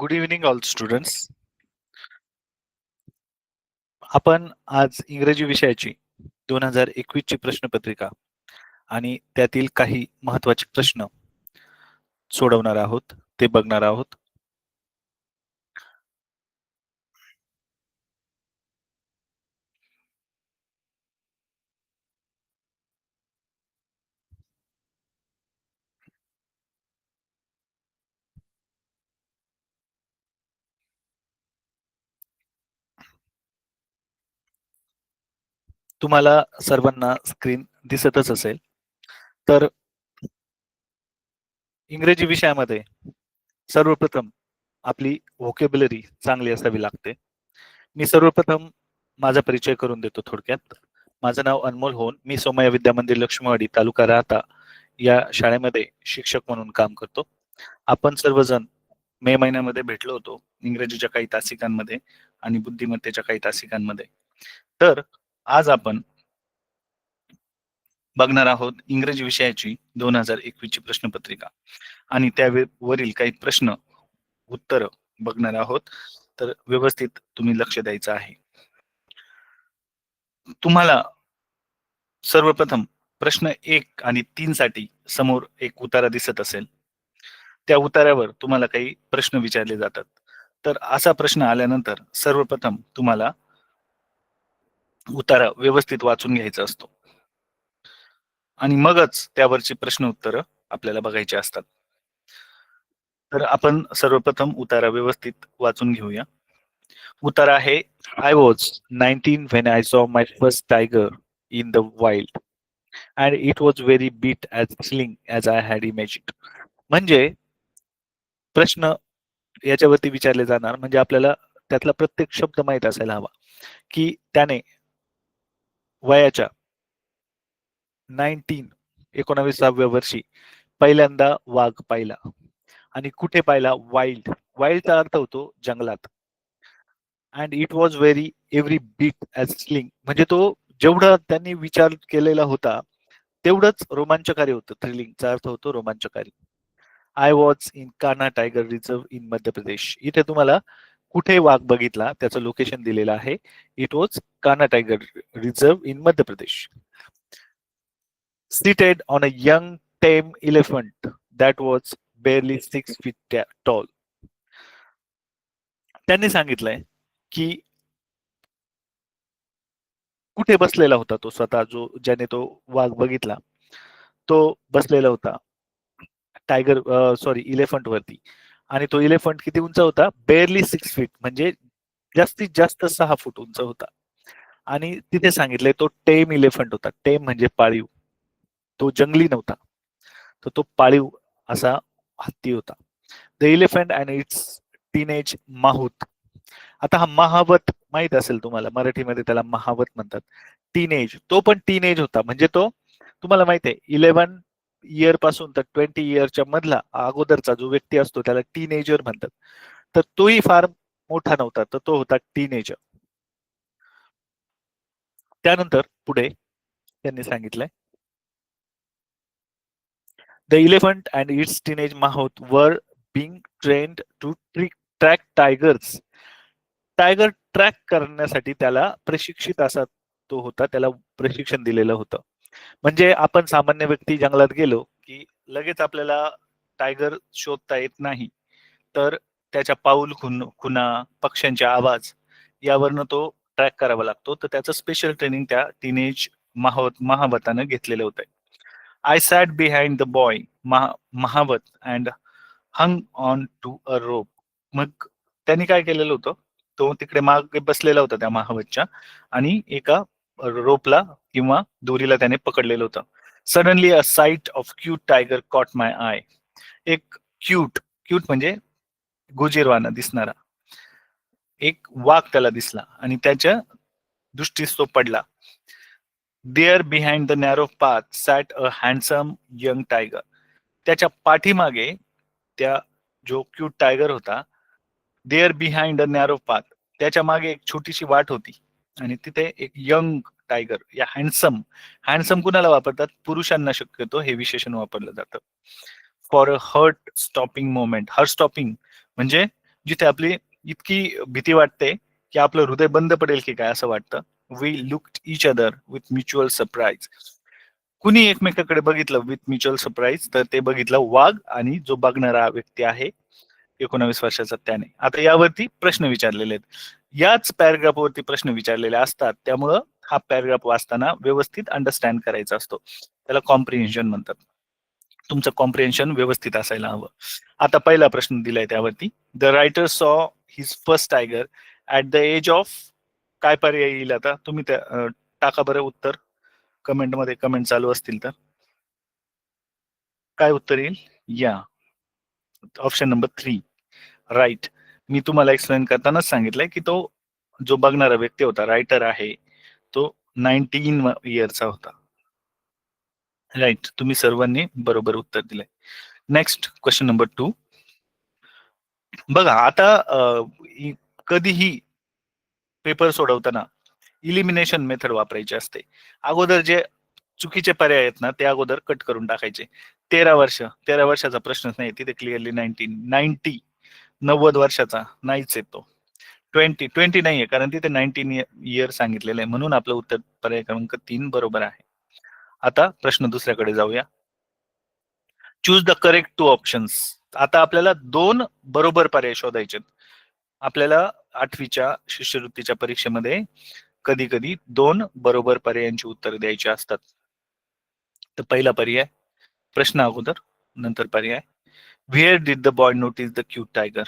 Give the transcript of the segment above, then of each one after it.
Good evening all students. आपण आज इंग्रजी विषयाची 2021 ची प्रश्नपत्रिका आणि त्यातील काही महत्वाचे प्रश्न सोडवणार आहोत, ते बघणार आहोत. तुम्हाला सर्वांना स्क्रीन दिसतच असेल. तर इंग्रजी विषयामध्ये सर्वप्रथम आपली व्होकॅब्युलरी चांगली असावी लागते. मी सर्वप्रथम माझा परिचय करून देतो थोडक्यात. माझं नाव अनमोल होन. मी सोमय्या विद्या मंदिर लक्ष्मीवाडी तालुका राहता या शाळेमध्ये शिक्षक म्हणून काम करतो. आपण सर्वजण मे महिन्यामध्ये भेटलो होतो इंग्रजीच्या काही तासिकांमध्ये आणि बुद्धिमत्तेच्या काही तासिकांमध्ये. तर आज आपण बघणार आहोत इंग्रजी विषयाची 2021 ची प्रश्नपत्रिका आणि त्यावरील काही प्रश्न उत्तर बघणार आहोत. तर व्यवस्थित तुम्ही लक्ष द्यायचं आहे. तुम्हाला सर्वप्रथम प्रश्न 1 आणि 3 साठी समोर एक उतारा दिसत असेल. त्या उतार्यावर तुम्हाला काही प्रश्न विचारले जातात. तर असा प्रश्न आल्यानंतर सर्वप्रथम तुम्हाला उतारा व्यवस्थित वाचून घ्यायचा असतो आणि मगच त्यावरची प्रश्न उत्तर आपल्याला बघायची असतात. तर आपण सर्वप्रथम उतारा व्यवस्थित वाचून घेऊया. उतारा आहे, I was 19 when I saw my first tiger in the wild and it was very big as thrilling as I had imagined. म्हणजे प्रश्न याच्यावरती विचारले जाणार म्हणजे आपल्याला त्यातला प्रत्येक शब्द माहित असायला हवा की त्याने वयाच्या 19व्या वर्षी पहिल्यांदा वाघ पाहिला आणि कुठे पाहिला? वाईल्ड. वाईल्डचा अर्थ होतो जंगलात. And it was very every bit as sling म्हणजे तो जेवढा त्यांनी विचार केलेला होता तेवढंच रोमांचकारी होतं. थ्रिलिंगचा अर्थ होतो रोमांचकारी. I was in Kanha tiger reserve in Madhya प्रदेश. इथे तुम्हाला कुठे वाघ बघितला त्याचं लोकेशन दिलेलं आहे. It was Kanha tiger reserve in Madhya Pradesh. Seated on a young tame elephant that was barely 6 feet tall. त्यांनी सांगितलंय की कुठे बसलेला होता तो स्वतः ज्याने तो वाघ बघितला तो बसलेला होता टायगर इलेफंट वरती आणि तो इलेफंट किती उंच होता? बेअरली 6 फीट म्हणजे जास्तीत जास्त 6 फूट उंच होता. आणि तिथे सांगितलंय तो टेम इलेफंट होता. टेम म्हणजे पाळीव. तो जंगली नव्हता. तर तो पाळीव असा हत्ती होता. The elephant and its teenage mahout. आता हा महावत माहित असेल तुम्हाला, मराठीमध्ये त्याला महावत म्हणतात. टीनेज, तो पण टीनेज होता म्हणजे तो तुम्हाला माहित आहे 11 इयर पासून तर 20 इयरच्या मधला अगोदरचा जो व्यक्ती असतो त्याला टीनेजर म्हणतात. तर तोही फार मोठा नव्हता, तर तो होता टीनेजर. त्यानंतर पुढे त्यांनी सांगितलंय the elephant and its teenage mahout were being trained to track tigers. Tiger track करण्यासाठी त्याला प्रशिक्षित असा तो होता, त्याला प्रशिक्षण दिलेलं होतं. म्हणजे आपण सामान्य व्यक्ती जंगलात गेलो की लगेच आपल्याला टायगर शोधता येत नाही. तर त्याच्या पाऊल खुणा, पक्ष्यांचे आवाज यावरनं तो ट्रॅक करावा लागतो. तर त्याचं स्पेशल ट्रेनिंग त्या टीनेज महावतानं घेतलेलं होतं. I sat behind the boy mahout and hung on to a rope. मग त्यांनी काय केलेलं होतं? तो तिकडे मागे बसलेला होता त्या महावतच्या आणि एका रोपला किंवा दोरीला त्याने पकडलेलं होतं. Suddenly a site of cute tiger caught my I. एक क्यूट क्यूट म्हणजे गोजीरवाना दिसणारा एक वाघ त्याला दिसला आणि त्याच्या दृष्टीस तो पडला. There behind the narrow path sat a handsome young tiger. त्याच्या पाठीमागे त्या जो क्यूट टायगर होता, there behind a narrow path, त्याच्या मागे एक छोटीशी वाट होती आणि तिथे एक यंग टायगर या हँडसम. हँडसम कुणाला वापरतात? पुरुषांना शक्यतो हे विशेषण वापरलं जातं. For a heart stopping moment. Heart stopping म्हणजे जिथे आपली इतकी भीती वाटते की आपलं हृदय बंद पडेल की काय असं वाटतं. We looked each other with mutual surprise. कुणी एकमेकाकडे बघितलं विथ म्युच्युअल सरप्राईज, तर ते बघितलं वाघ आणि जो बघणारा व्यक्ती आहे 19 वर्षाचा त्याने. आता यावरती प्रश्न विचारलेले आहेत. याच पॅराग्राफ वरती प्रश्न विचारलेले असतात, त्यामुळं हा पॅराग्राफ वाचताना व्यवस्थित अंडरस्टँड करायचा असतो. त्याला कॉम्प्रिहेन्शन म्हणतात. तुमचं कॉम्प्रिहेन्शन व्यवस्थित असायला हवं. आता पहिला प्रश्न दिलाय त्यावरती. The writer saw his first tiger at the age of, काय पर्याय येईल आता तुम्ही टाका बरं उत्तर कमेंटमध्ये, कमेंट चालू असतील तर. काय उत्तर येईल? या ऑप्शन नंबर 3 राईट. मी तुम्हाला एक्सप्लेन करतानाच सांगितलंय की तो जो बघणारा व्यक्ती होता, रायटर आहे, तो 19 इयरचा होता. राईट, तुम्ही सर्वांनी बरोबर उत्तर दिलंय. Next question number 2. बघा आता कधीही पेपर सोडवताना इलिमिनेशन मेथड वापरायची असते. अगोदर जे चुकीचे पर्याय आहेत ना ते अगोदर कट करून टाकायचे. 13 वर्षाचा प्रश्नच नाही तिथे, क्लिअरली 90 वर्षाचा नाहीच येतो. 20 नाहीये कारण तिथे 19 इयर सांगितलेलं आहे, म्हणून आपलं उत्तर पर्याय क्रमांक 3 बरोबर आहे. आता प्रश्न दुसऱ्याकडे जाऊया. Choose the correct 2 options. आता आपल्याला 2 बरोबर पर्याय शोधायचे. आपल्याला 8वीच्या शिष्यवृत्तीच्या परीक्षेमध्ये कधी कधी 2 बरोबर पर्यायांची उत्तर द्यायची असतात. तर पहिला पर्याय, प्रश्न अगोदर नंतर पर्याय. Where did the boy notice the cute tiger?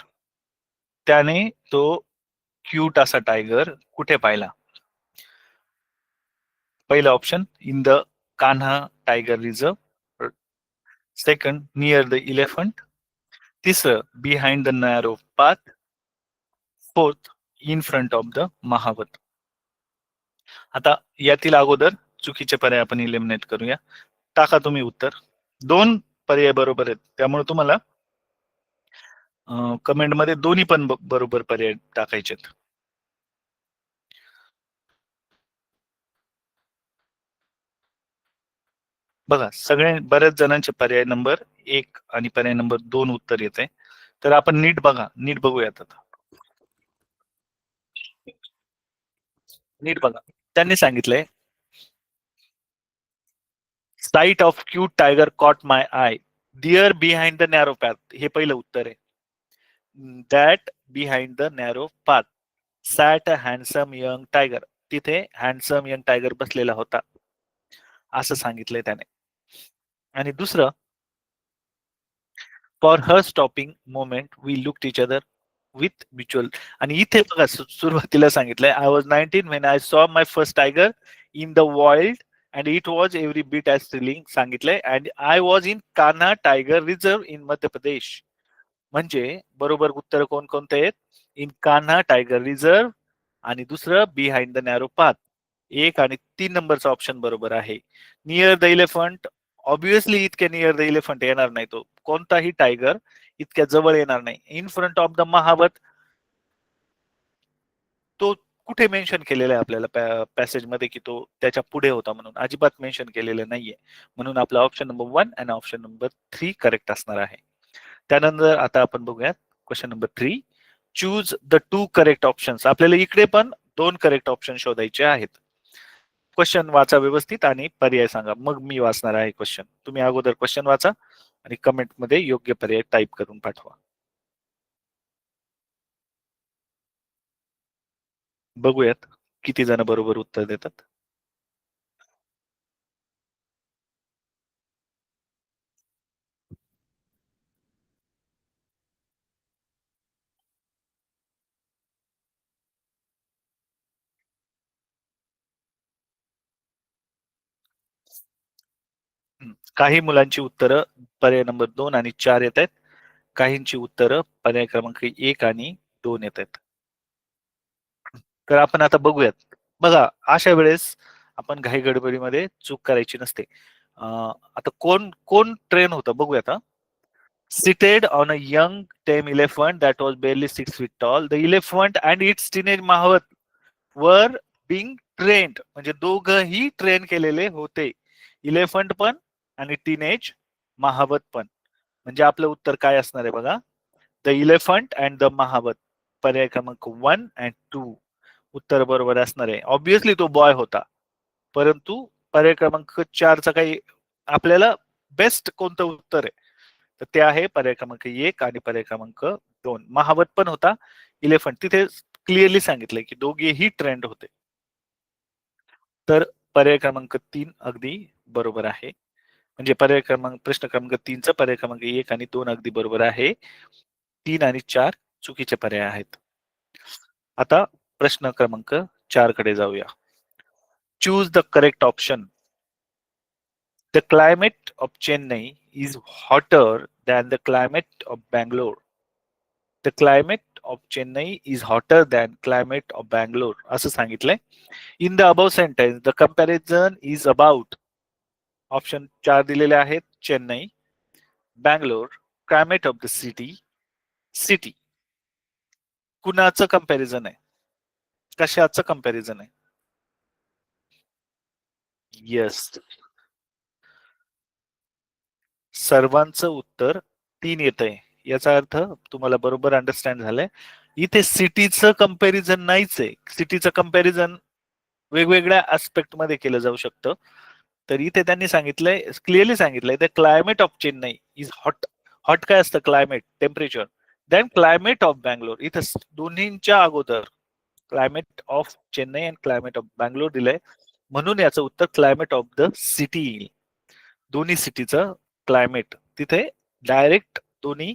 त्याने तो क्यूट असा टायगर कुठे पाहिला? पहिला option, in the Kanha tiger reserve. Second, near the elephant. तिसरं, behind the narrow path. Fourth, in front of the mahout. आता यातील अगोदर चुकीचे पर्याय आपण इलिमिनेट करूया. टाका तुम्ही उत्तर. 2 पर्याय बरोबर आहेत, त्यामुळे तुम्हाला कमेंटमध्ये दोन्ही पण बरोबर पर्याय टाकायचे. बघा बऱ्याच जणांचे पर्याय नंबर 1 आणि पर्याय नंबर 2 उत्तर येते. तर आपण नीट बघूयात आता. नीट बघा. त्यांनी सांगितलंय, sight of cute tiger caught my eye, there behind the narrow path. हे पहिलं उत्तर आहे. That behind the narrow path sat a handsome young tiger. तिथे हँडसम यंग टायगर बसलेला होता असं सांगितलंय त्याने. आणि दुसरं, for her stopping moment we looked each other with mutual. आणि इथे बघा सुरुवातीला सांगितलंय, I was 19 when I saw my first tiger in the wild and it was every bit as thrilling सांगितलंय, and I was in Kanha tiger reserve in Madhya Pradesh. म्हणजे बरोबर उत्तर कोणते आहेत? इन कान्हा टायगर रिझर्व आणि दुसरं बिहाइंड द नॅरो पाथ. 1 आणि 3 नंबरचा ऑप्शन बरोबर आहे. नियर द इलेफंट, ऑब्विसली इतक्या नियर द इलेफंट येणार नाही, तो कोणताही टायगर इतक्या जवळ येणार नाही. इन फ्रंट ऑफ द महावत, तो कुठे मेन्शन केलेला आहे आपल्याला पॅसेज मध्ये की तो त्याच्या पुढे होता? म्हणून अजिबात मेन्शन केलेलं नाहीये. म्हणून आपला ऑप्शन नंबर 1 आणि ऑप्शन नंबर 3 करेक्ट असणार आहे. त्यानंतर आता आपण बघूयात question number 3. Choose the 2 correct options. आपल्याला इकडे पण 2 करेक्ट ऑप्शन शोधायचे आहेत. क्वेश्चन वाचा व्यवस्थित आणि पर्याय सांगा, मग मी वाचणार आहे क्वेश्चन. तुम्ही अगोदर क्वेश्चन वाचा आणि कमेंट मध्ये योग्य पर्याय टाईप करून पाठवा. बघूयात किती जण बरोबर उत्तर देतात. काही मुलांची उत्तरं पर्याय नंबर 2 आणि 4 येत आहेत. काहींची उत्तरं पर्याय क्रमांक 1 आणि 2 येत आहेत. तर आपण आता बघूयात. बघा, अशा वेळेस आपण घाई गडबडीमध्ये चूक करायची नसते. आता कोण कोण ट्रेन होतं बघूयात. Seated on a young tame elephant that was barely 6 feet tall, the elephant and its teenage mahat were being trained. म्हणजे दोघही ट्रेन केलेले होते, इलेफंट पण आणि टीनेज महावत पण. म्हणजे आपलं उत्तर काय असणार आहे बघा, द इलेफंट अँड द महावत. पर्याय क्रमांक 1 अँड 2 उत्तर बरोबर असणार आहे. ऑब्विसली तो बॉय होता, परंतु पर्याय क्रमांक 4चा काही आपल्याला बेस्ट कोणतं उत्तर आहे तर ते आहे पर्याय क्रमांक 1 आणि पर्याय क्रमांक 2. महावत पण होता, इलेफंट तिथे क्लिअरली सांगितलंय की दोघेही ट्रेंड होते. तर पर्याय क्रमांक 3 अगदी बरोबर आहे. म्हणजे पर्याय क्रमांक प्रश्न क्रमांक 3चा पर्याय क्रमांक 1 आणि 2 अगदी बरोबर आहे. 3 आणि 4 चुकीचे पर्याय आहेत. आता प्रश्न क्रमांक 4 कडे जाऊया. Choose the correct option. The climate of Chennai is hotter than the climate of Bangalore. The climate of Chennai is hotter than climate of Bangalore. असं सांगितलंय. In the above sentence, the comparison is about option 4 दिलेले आहेत. Chennai, Bangalore, climate of the city, city. कुणाचं comparison आहे? कशाचं comparison आहे? Yes. सर्वांचं उत्तर 3 येतंय. याचा अर्थ तुम्हाला बरोबर अंडरस्टँड झालंय. इथे सिटीचं कंपॅरिझन नाहीच आहे. सिटीचं कंपॅरिझन वेगवेगळ्या ऍस्पेक्ट मध्ये केलं जाऊ शकतं. तर इथे त्यांनी सांगितलंय, क्लिअरली सांगितलंय, the climate of Chennai is hot. Hot काय असतं? Climate, temperature. Then climate of Bangalore. इथं दोन्हींच्या अगोदर climate of Chennai and climate of Bangalore दिलंय. म्हणून याचं उत्तर क्लायमेट ऑफ द सिटी येईल. दोन्ही सिटीचं क्लायमेट तिथे डायरेक्ट दोन्ही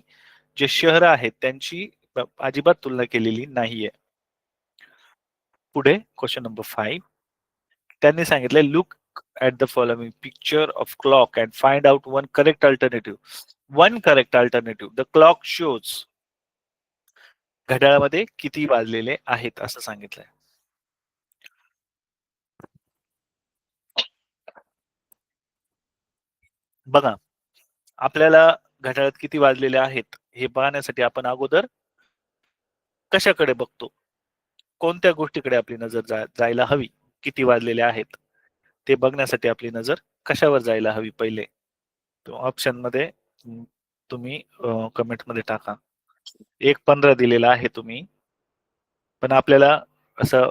जे शहर आहेत त्यांची अजिबात तुलना केलेली नाहीये. पुढे क्वेश्चन नंबर 5. त्यांनी सांगितलंय look at the following picture of clock and find out one correct alternative. One correct alternative. The clock shows घड्याळामध्ये किती वाजलेले आहेत असं सांगितलंय. बघा, आपल्याला घड्याळात किती वाजलेले आहेत हे पाहण्यासाठी आपण अगोदर कशाकडे बघतो? कोणत्या गोष्टीकडे आपली नजर जायला हवी? किती वाजलेले आहेत ते बघण्यासाठी आपली नजर कशावर जायला हवी पहिले? तो ऑप्शन मध्ये तुम्ही कमेंट मध्ये टाका. 1:15 दिलेला आहे तुम्ही, पण आपल्याला असं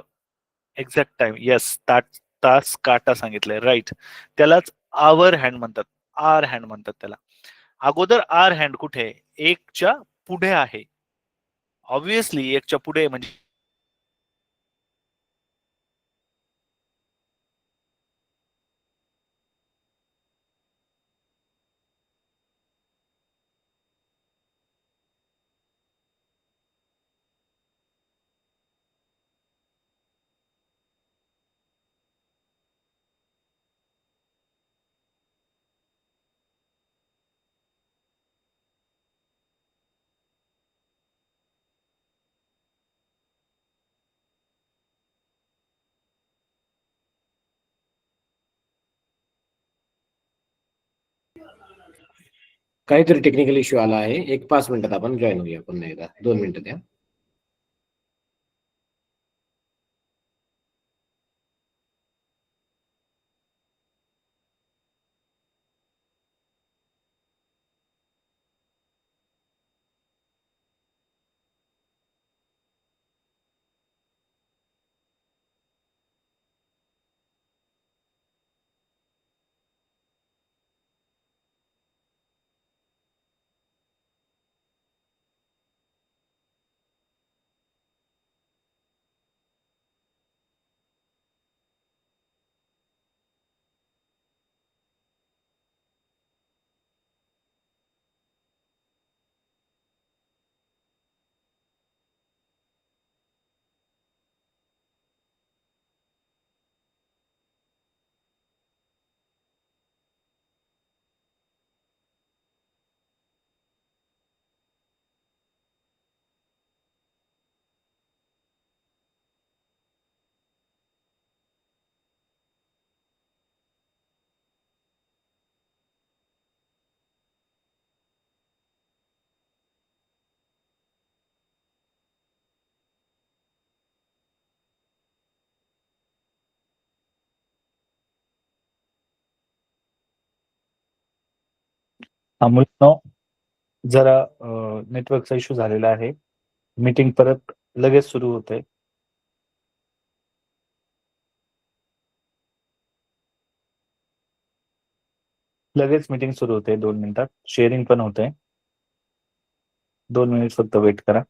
एक्झॅक्ट टाइम, येस, तास काटा सांगितलंय, राईट. त्यालाच आवर हँड म्हणतात, आर हँड म्हणतात त्याला. अगोदर आर हँड कुठे आहे? 1च्या पुढे आहे. ऑब्व्हियसली 1च्या पुढे म्हणजे काहीतरी टेक्निकल इश्यू आला आहे. 1-5 मिनिटात आपण जॉईन होऊया पुन्हा एकदा. 2 मिनिटं द्या. अमृत जरा नेटवर्कचा इश्यू झालेला आहे. मीटिंग परत लगेच सुरू होते. लगेच मीटिंग सुरू होते 2 मिनिटात. शेअरिंग पण होतंय. 2 मिनिट फक्त वेट करा.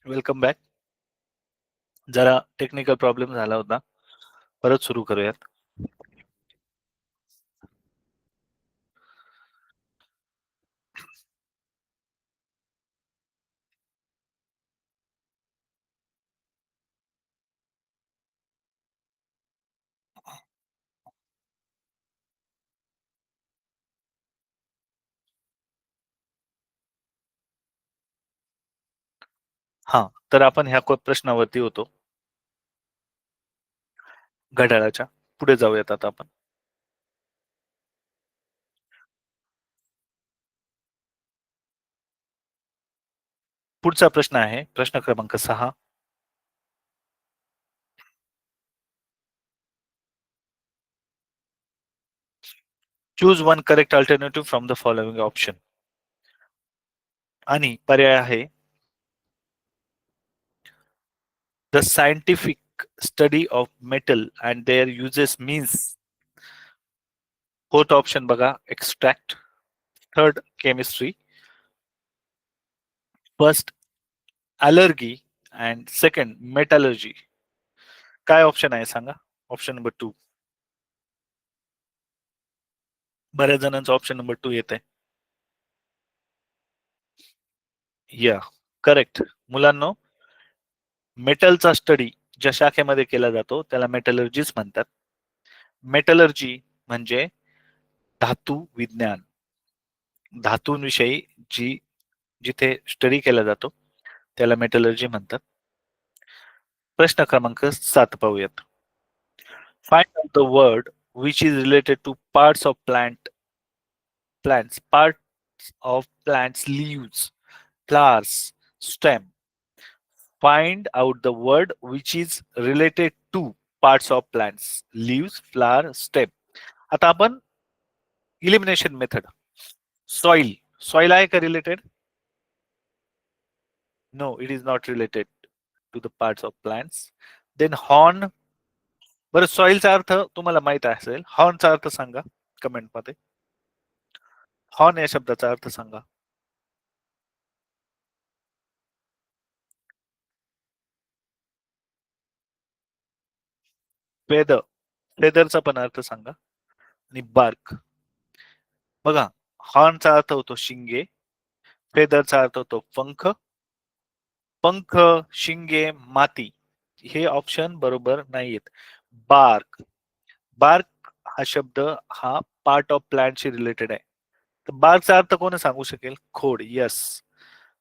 Welcome back. जरा टेक्निकल प्रॉब्लेम झाला होता. परत सुरू करूयात. हां, तर आपण ह्या प्रश्नावरती होतो. घड्याळाच्या. पुढे जाऊयात आता आपण. पुढचा प्रश्न आहे प्रश्न क्रमांक 6. Choose one correct alternative from the following option. आणि पर्याय आहे the scientific study of metal and their uses means. Fourth option बघा extract. Third chemistry. First allergy and second metallurgy. काय ऑप्शन आहे सांगा. Option number 2. बऱ्याच जणांचं ऑप्शन नंबर 2 येत आहे. या करेक्ट. मुलांनो, मेटलचा स्टडी ज्या शाखेमध्ये केला जातो त्याला मेटलर्जीच म्हणतात. मेटलर्जी म्हणजे धातू विज्ञान. धातूंविषयी जिथे स्टडी केला जातो त्याला मेटलर्जी म्हणतात. प्रश्न क्रमांक 7 पाहूयात. Find out the word which is related to parts of plants leaves, flowers, stem. Find out the word which is related to parts of plants, leaves, flower, stem. आता आपण इलिमिनेशन मेथड. सॉइल आहे का related? No, it is not related to the parts of plants. Then horn. बरं, सॉइलचा अर्थ तुम्हाला माहित असेल. हॉर्नचा अर्थ सांगा कमेंट मध्ये. हॉर्न या शब्दाचा अर्थ सांगा. फेदर. फेदरचा पण अर्थ सांगा. आणि बार्क. बघा, हॉर्नचा अर्थ होतो शिंगे. फेदरचा अर्थ होतो पंख. पंख, शिंगे, माती. हे ऑप्शन बरोबर नाहीयेत. बार्क. बार्क हा शब्द हा पार्ट ऑफ प्लांटशी रिलेटेड आहे. तर बार्कचा अर्थ कोण सांगू शकेल? खोड. यस,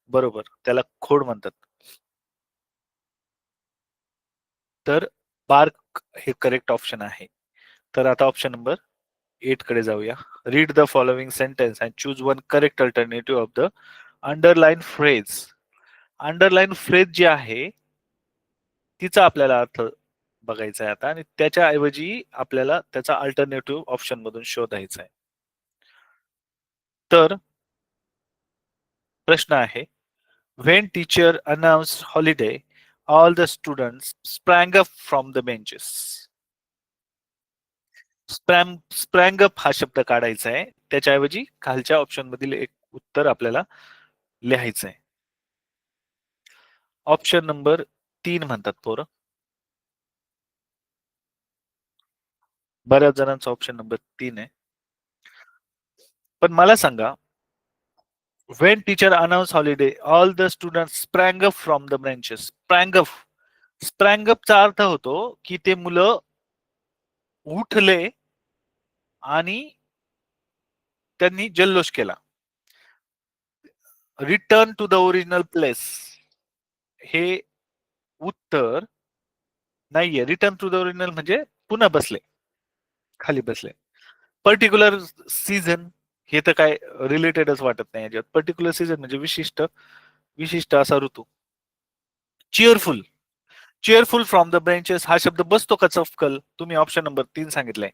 बरोबर, त्याला खोड म्हणतात. तर बार्क हे करेक्ट ऑप्शन आहे. तर आता ऑप्शन नंबर 8 कडे जाऊया. Read the following sentence and choose one correct alternative of the underline phrase. Underline phrase जी आहे तिचा आपल्याला अर्थ बघायचा आहे आता आणि त्याच्या ऐवजी आपल्याला त्याचा अल्टरनेटिव्ह ऑप्शन मधून शोधायचा आहे. तर प्रश्न आहे, when teacher announced holiday, all the students sprang up from the benches. sprang up हा शब्द काढायचा आहे, त्याच्याऐवजी खालच्या ऑप्शन मधील एक उत्तर आपल्याला लिहायचं आहे. ऑप्शन नंबर 3 म्हणतात पोरं. बऱ्याच जणांचा ऑप्शन नंबर 3 आहे. पण मला सांगा, when teacher announced holiday, all the students sprang up from the benches. sprang up चा अर्थ होतो की ते मुलं उठले आणि त्यांनी जल्लोष केला. Return to the original place हे उत्तर नाहीये. रिटर्न टू द ओरिजिनल म्हणजे पुन्हा बसले, खाली बसले. पर्टिक्युलर सीझन हे तर काय रिलेटेडच वाटत नाही याच्यात. पर्टिक्युलर सीझन म्हणजे विशिष्ट विशिष्ट असा ऋतू. Cheerful cheerful from the benches हा शब्द बसतो का चफकल? तुम्ही ऑप्शन नंबर 3 सांगितलंय.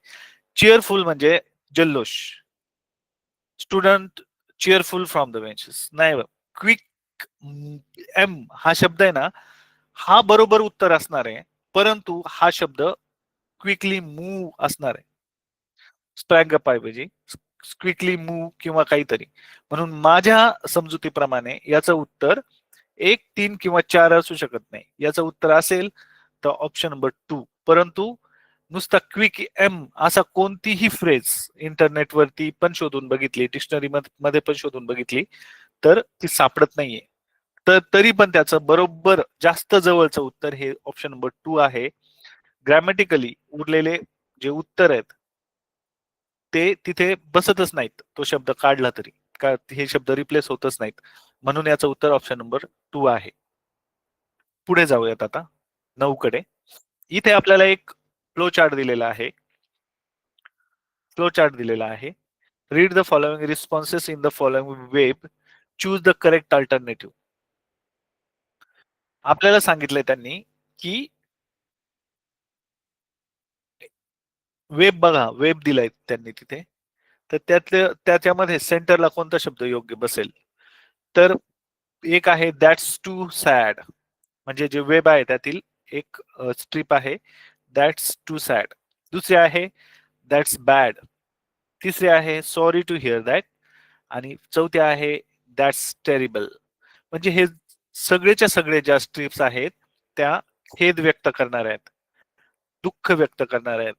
चिअरफुल म्हणजे जल्लोष. Student cheerful from the benches नाही. क्विक एम हा शब्द आहे ना, हा बरोबर उत्तर असणार आहे, परंतु हा शब्द क्विकली मूव्ह असणार आहे. स्प्रँग अप ऐवजी क्विकली मूव्ह किंवा काहीतरी. म्हणून माझ्या समजुतीप्रमाणे याचं उत्तर 1, 3 किंवा 4 असू शकत नाही. याचं उत्तर असेल तर ऑप्शन नंबर 2. परंतु नुसता क्विक एम असा कोणतीही फ्रेज इंटरनेटवरती पण शोधून बघितली, डिक्शनरी मध्ये पण शोधून बघितली, तर ती सापडत नाहीये. तर तरी पण त्याचं बरोबर जास्त जवळचं उत्तर हे ऑप्शन नंबर 2 आहे. ग्रॅमॅटिकली उरलेले जे उत्तर आहेत ते तिथे बसतच नाहीत. तो शब्द काढला तरी का हे शब्द रिप्लेस होतच नाहीत. म्हणून याचं उत्तर ऑप्शन नंबर 2 आहे. पुढे जाऊयात आता 9 कडे. इथे आपल्याला एक फ्लो चार्ट दिलेला आहे. फ्लो चार्ट दिलेला आहे. Read the following responses in the following web. Choose the correct alternative. आपल्याला सांगितलंय त्यांनी की वेब बघा, वेब दिलाय त्यांनी तिथे. तर त्याच्यामध्ये सेंटरला कोणता शब्द योग्य बसेल? तर एक आहे दॅट्स टू सॅड, म्हणजे जे वेब आहे त्यातील एक स्ट्रीप आहे दॅट्स टू सॅड. दुसरी आहे दॅट्स बॅड. तिसरी आहे सॉरी टू हिअर दॅट. आणि चौथी आहे दॅट्स टेरिबल. म्हणजे हे सगळेच्या सगळे ज्या स्ट्रीप्स आहेत त्या खेद व्यक्त करणार आहेत, दुःख व्यक्त करणार आहेत,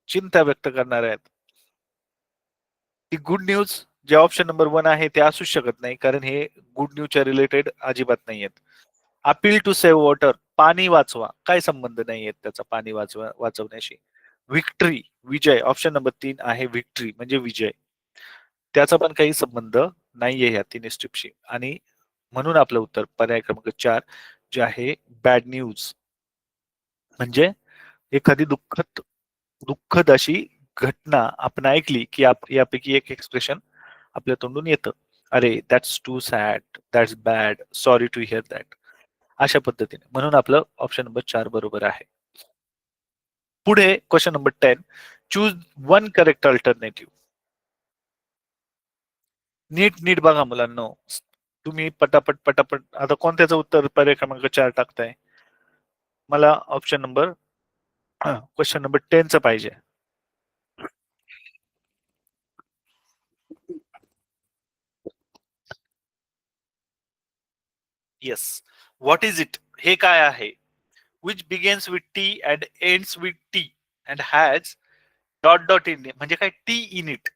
चिंता व्यक्त करणार आहेत. ती गुड न्यूज जे ऑप्शन नंबर 1 आहे ते असू शकत नाही, कारण हे गुड न्यूजच्या रिलेटेड अजिबात नाहीयेत. अपील टू सेव्ह वॉटर, पाणी वाचवा, काय संबंध नाहीयेत त्याचा पाणी वाचवण्याशी. व्हिक्टरी, विजय, ऑप्शन नंबर 3 आहे व्हिक्टरी म्हणजे विजय. त्याचा पण काही संबंध नाहीये ह्या तिन्ही स्ट्रीपशी. आणि म्हणून आपलं उत्तर पर्याय क्रमांक 4 जे आहे बॅड न्यूज. म्हणजे एखादी दुःखद अशी घटना आपण ऐकली की यापैकी एक एक्सप्रेशन आपल्या तोंडून येतं. अरे that's too sad, that's bad, sorry to hear that, अशा पद्धतीने. म्हणून आपलं ऑप्शन नंबर 4 बरोबर आहे. पुढे question number 10. Choose one correct alternative. नीट बघा मुलांनो. तुम्ही पटापट आता कोणत्याचं उत्तर पर्याय क्रमांक 4 टाकताय? मला ऑप्शन नंबर क्वेश्चन नंबर 10 पाहिजे. येस. व्हॉट इज इट हे काय आहे? Which begins with T and ends with T and has dot dot in, म्हणजे काय? T in it.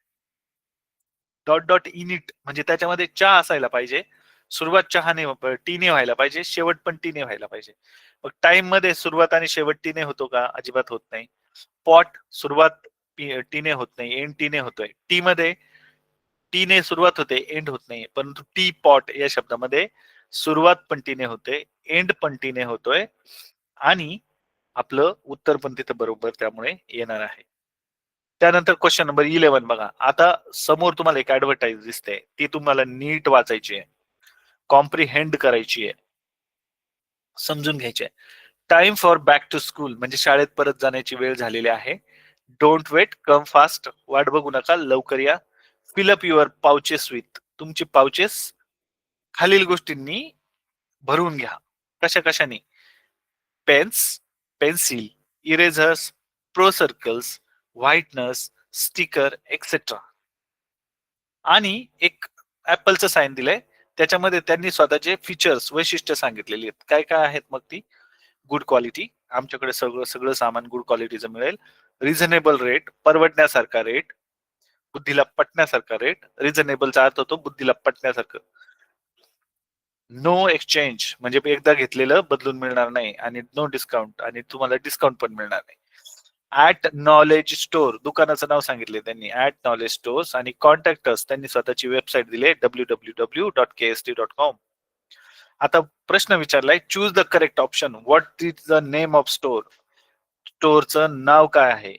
Dot dot in it म्हणजे त्याच्यामध्ये चहा असायला पाहिजे. सुरुवात चहाने टीने व्हायला पाहिजे, शेवट पण टीने व्हायला पाहिजे. मग टाइम मध्ये सुरुवात आणि शेवट टीने होतो का? अजिबात होत नाही. पॉट सुरुवात टीने होत नाही, एंड टीने होतोय. टी मध्ये टीने सुरुवात होते, एंड होत नाही. परंतु टी पॉट या शब्दामध्ये सुरुवात पण टीने होते, एंड पण टीने होतोय. आणि आपलं उत्तर पण तिथं बरोबर त्यामुळे येणार आहे. त्यानंतर क्वेश्चन नंबर 11 बघा. आता समोर तुम्हाला एक ऍडव्हर्टाईज दिसते, ती तुम्हाला नीट वाचायची आहे, कॉम्प्रिहेंड करायची आहे, समजून घ्यायची आहे. Time for back to school म्हणजे शाळेत परत जाण्याची वेळ झालेली आहे. डोंट वेट, कम फास्ट, वाट बघू नका, लवकर या. Fill up your pouches with, तुमची पाउचेस खालील गोष्टींनी भरून घ्या. कशा कशाने? Pens, pencil, erasers, pro circles, whiteners, sticker etcetera. आणि एक ऍपलचं साइन दिलंय, त्याच्यामध्ये त्यांनी स्वतःचे फीचर्स, वैशिष्ट्य सांगितलेली आहेत. काय काय आहेत मग ती? गुड क्वालिटी, आमच्याकडे सगळं सगळं सामान गुड क्वालिटीचं मिळेल. रिझनेबल रेट, परवडण्यासारखा रेट. बुद्धीला पटण्यासारखा रेट. रिझनेबलचा अर्थ होतो बुद्धीला पटण्यासारखं. नो एक्सचेंज म्हणजे एकदा घेतलेलं बदलून मिळणार नाही. आणि नो डिस्काउंट, आणि तुम्हाला डिस्काउंट पण मिळणार नाही. ऍट नॉलेज स्टोर, दुकानाचं नाव सांगितले त्यांनी, ऍट नॉलेज स्टोर्स. आणि कॉन्टॅक्टर्स, त्यांनी स्वतःची वेबसाईट दिली, www.kst.com. आता प्रश्न विचारलाय, choose the correct option. What is the name of store? स्टोअरचं नाव काय आहे?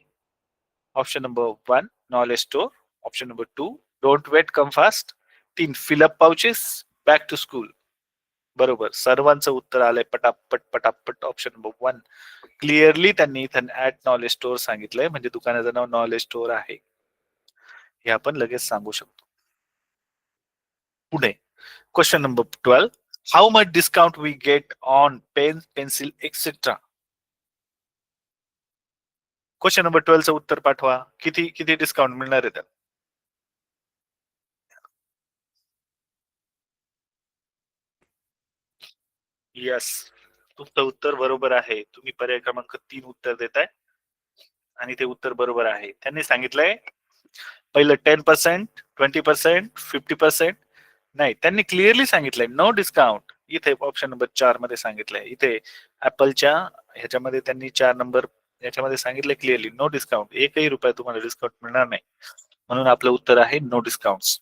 Option number 1 knowledge store. Option number 2 don't wait come fast. 3 fill up pouches, back to school. बरोबर, सर्वांचं उत्तर आलंय पटापट पटापट. Option number 1. क्लिअरली त्यांनी इथं ऍट नॉलेज स्टोर सांगितलंय, म्हणजे दुकानाचं नाव नॉलेज स्टोर आहे, हे आपण लगेच सांगू शकतो. पुढे question number 12. How much discount we get on pen, pencil etcetera? Question number 12चं उत्तर पाठवा. किती किती डिस्काउंट मिळणार आहे त्यात? यस, तुमचं उत्तर बरोबर आहे. तुम्ही पर्याय क्रमांक 3 उत्तर देताय आणि ते उत्तर बरोबर आहे. त्यांनी सांगितलंय पहिलं 10%, 20%, 50%. नाही, त्यांनी क्लिअरली सांगितलंय नो डिस्काउंट. इथे ऑप्शन नंबर 4 मध्ये सांगितलंय. इथे ऍपलच्या ह्याच्यामध्ये त्यांनी 4 नंबर याच्यामध्ये सांगितलंय क्लिअरली नो डिस्काउंट. एकही रुपया तुम्हाला डिस्काउंट मिळणार नाही. म्हणून आपलं उत्तर आहे नो डिस्काउंट.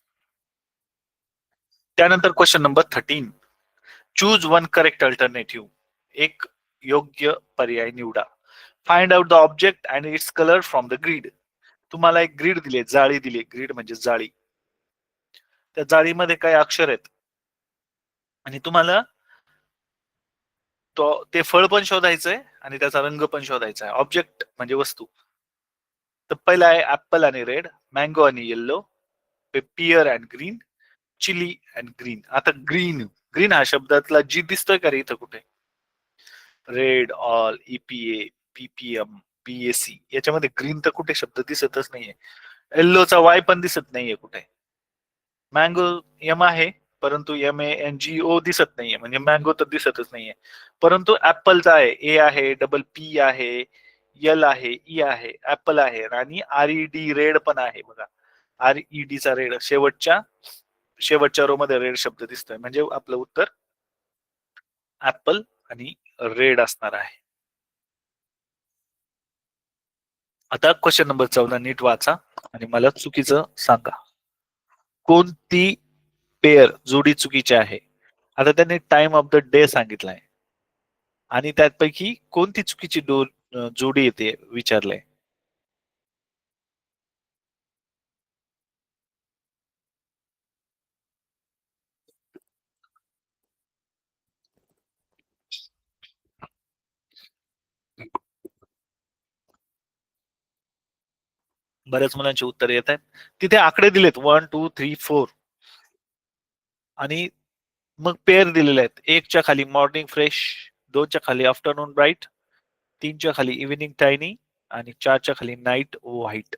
त्यानंतर question number 13. Choose one correct alternative. एक योग्य पर्याय निवडा. Find out the object and its colour from the grid. तुम्हाला एक ग्रीड दिली, जाळी दिली. ग्रीड म्हणजे जाळी. त्या जाळीमध्ये काही अक्षर आहेत आणि तुम्हाला ते फळ पण शोधायचंय आणि त्याचा रंग पण शोधायचा आहे. ऑब्जेक्ट म्हणजे वस्तू. तर पहिला आहे ऍपल आणि रेड, मँगो आणि yellow, pear and green, chilli and green. आता ग्रीन, ग्रीन हा शब्दातला जी दिसतोय का रे इथं कुठे? Red, all, EPA, PPM, PAC, याच्यामध्ये ग्रीन तर कुठे शब्द दिसतच नाहीये. येल्लोचा वाय पण दिसत नाहीये कुठे. मँगो एम आहे, परंतु MANGO दिसत नाहीये, म्हणजे मँगो तर दिसतच नाहीये. परंतु ऍपलचा आहे, ए आहे, डबल पी आहे, एल आहे, ई आहे, ऍपल आहे. आणि RED रेड पण आहे बघा. RED चा रेड शेवटच्या रो मध्ये रेड शब्द दिसतोय, म्हणजे आपलं उत्तर ऍपल आणि रेड असणार आहे. आता क्वेश्चन नंबर 14 नीट वाचा आणि मला चुकीचं सांगा. कोणती पेअर, जोडी चुकीची आहे? आता त्यांनी टाइम ऑफ द डे सांगितलाय आणि त्यापैकी कोणती चुकीची जोडी येते विचारलंय. बऱ्याच मुलांची उत्तर येत आहेत. तिथे आकडे दिलेत 1 2 3 4 आणि मग पेअर दिलेले आहेत. 1च्या खाली मॉर्निंग फ्रेश, 2च्या खाली आफ्टरनून ब्राईट, 3च्या खाली इव्हिनिंग टायनी आणि 4च्या खाली नाईट व्हाईट.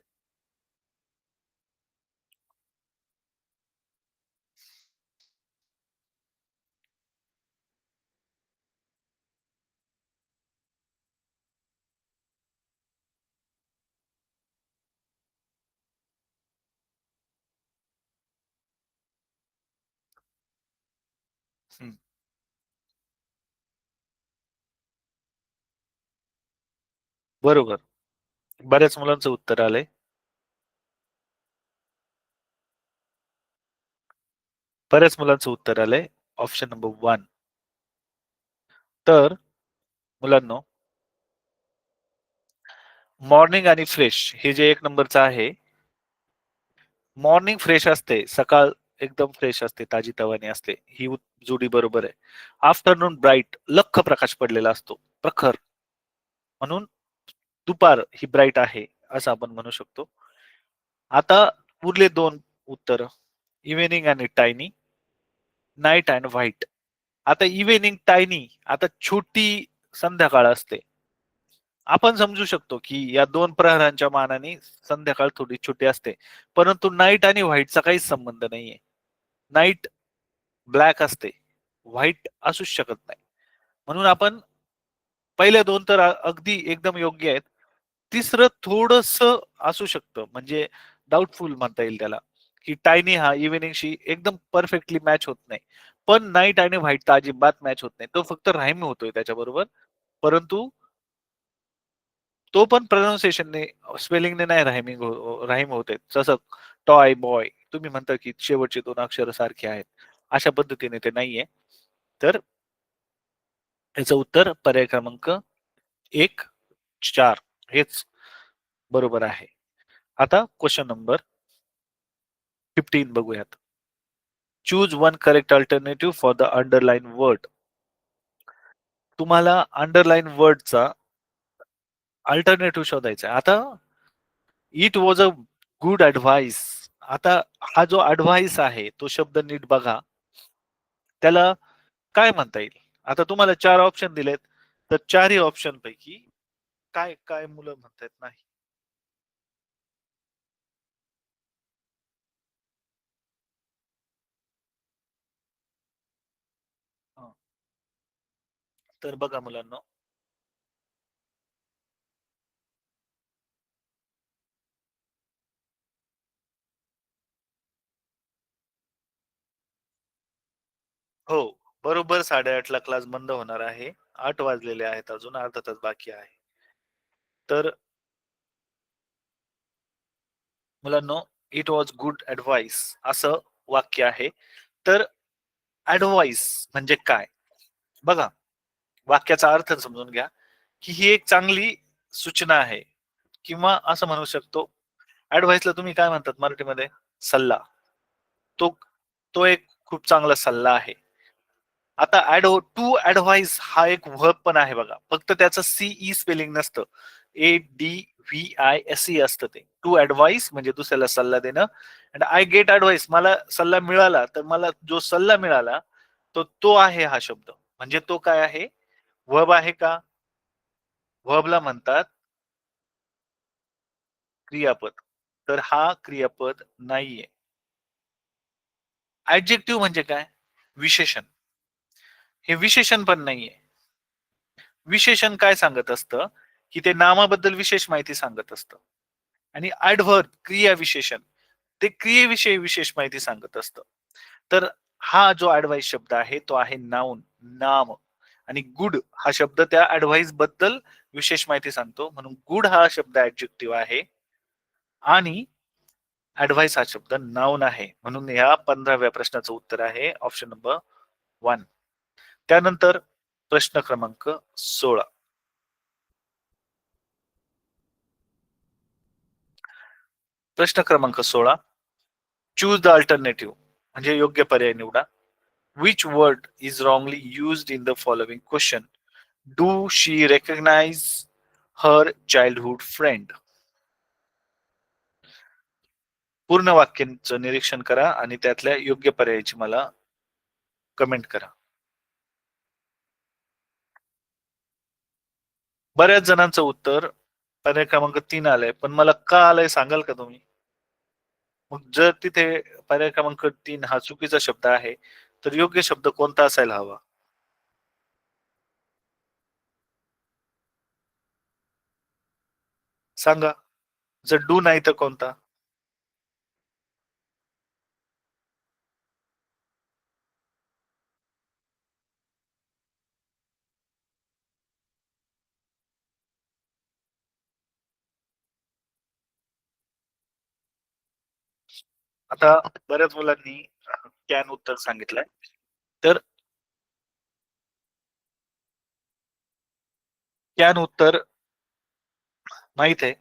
बरोबर, बऱ्याच मुलांचं उत्तर आलंय. बऱ्याच मुलांचं उत्तर आलंय ऑप्शन नंबर 1. तर मुलांनो, मॉर्निंग आणि फ्रेश हे जे 1 नंबरचं आहे, मॉर्निंग फ्रेश असते, सकाळ एकदम फ्रेश असते, ताजीतवानी असते. ही जोडी बरोबर आहे. आफ्टरनून ब्राईट, लख्ख प्रकाश पडलेला असतो, प्रखर. म्हणून दुपार ही ब्राईट आहे असं आपण म्हणू शकतो. आता उरले दोन उत्तर, इव्हनिंग आणि टायनी, नाईट अँड व्हाईट. आता इव्हनिंग टायनी, आता छोटी संध्याकाळ असते. आपण समजू शकतो की या दोन प्रहरांच्या मानाने संध्याकाळ थोडी छोटी असते, परंतु नाईट आणि व्हाईटचा काहीच संबंध नाहीये. नाईट ब्लॅक असते, व्हाईट असूच शकत नाही. म्हणून आपण पहिले दोन तर अगदी एकदम योग्य आहेत. तिसरं थोडस असू शकतं, म्हणजे डाऊटफुल म्हणता येईल त्याला, की टायनी हा इव्हनिंगशी एकदम परफेक्टली मॅच होत नाही. पण नाईट आणि व्हाईट तर अजिबात मॅच होत नाही. तो फक्त राईम होतोय त्याच्याबरोबर, परंतु तो पण प्रोनाउन्सिएशनने, स्पेलिंगने नाही राईम होते. जसं टॉय बॉय तुम्ही म्हणता की शेवटचे दोन अक्षर सारखे आहेत, अशा पद्धतीने ते नाहीये. तर याचं उत्तर पर्याय क्रमांक 1, 4 हेच बरोबर आहे. आता क्वेश्चन नंबर 15 बघूयात. Choose one correct alternative for the underline word. तुम्हाला अंडरलाईन वर्डचा अल्टरनेटिव्ह शोधायचा आहे. आता it was a good advice. आता हा जो ऍडव्हाइस आहे तो शब्द नीट बघा, त्याला काय म्हणता येईल. आता तुम्हाला चार ऑप्शन दिलेत, तर चारही ऑप्शन पैकी काय काय मुलं म्हणतायत नाही. हं. तर बघा मुलांना, हो, बरोबर 8:30ला क्लास बंद होणार आहे. 8 वाजलेले आहेत, अजून अर्धा तास बाकी आहे. तर मुलांनो, इट वॉज गुड ऍडवाइस असं वाक्य आहे. तर ऍडवाइस म्हणजे काय बघा, वाक्याचा अर्थ समजून घ्या, की ही एक चांगली सूचना आहे, किंवा असं म्हणू शकतो, ऍडवाइसला तुम्ही काय म्हणतात मराठीमध्ये, सल्ला. तो तो एक खूप चांगला सल्ला आहे. आता टू ऍडव्हाइस हा एक वर्ब पण आहे बघा, फक्त त्याचं सीई स्पेलिंग नसतं, ADVISE असतं ते. टू ऍडव्हाइस म्हणजे दुसऱ्याला सल्ला देणं. अँड आय गेट ऍडव्हाइस, मला सल्ला मिळाला, तर मला जो सल्ला मिळाला तो आहे हा शब्द. म्हणजे तो काय आहे, वर्ब आहे का? वर्बला म्हणतात क्रियापद. तर हा क्रियापद नाहीये. ऍडजेक्टिव्ह म्हणजे काय, विशेषण. हे विशेषण पण नाहीये. विशेषण काय सांगत असतं, की ते नामाबद्दल विशेष माहिती सांगत असतं. आणि ऍडव्हर्ब क्रिया विशेषण, ते क्रियेविषयी विशेष माहिती सांगत असतं. तर हा जो ऍडवाइस शब्द आहे तो आहे नाउन, नाम. आणि गुड हा शब्द त्या ऍडवाइस बद्दल विशेष माहिती सांगतो, म्हणून गुड हा शब्द ऍडजेक्टिव्ह आहे आणि ऍडवाइस हा शब्द नाउन आहे. म्हणून या 15व्या प्रश्नाचं उत्तर आहे ऑप्शन नंबर 1. त्यानंतर प्रश्न क्रमांक 16. प्रश्न क्रमांक 16, चूज द अल्टरनेटिव्ह म्हणजे योग्य पर्याय निवडा. Which word is wrongly used in the following question. Do she recognise her childhood friend. पूर्ण वाक्यांचं निरीक्षण करा आणि त्यातल्या योग्य पर्यायाची मला कमेंट करा. बऱ्याच जणांचं उत्तर पर्याय क्रमांक 3 आलंय, पण मला का आलंय सांगाल का तुम्ही? मग जर तिथे पर्याय क्रमांक 3 हा चुकीचा शब्द आहे, तर योग्य शब्द कोणता असायला हवा? सांगा. जर डू नाही तर कोणता? आता बऱ्याच मुलांनी कॅन उत्तर सांगितलंय. तर कॅन उत्तर माहित आहे.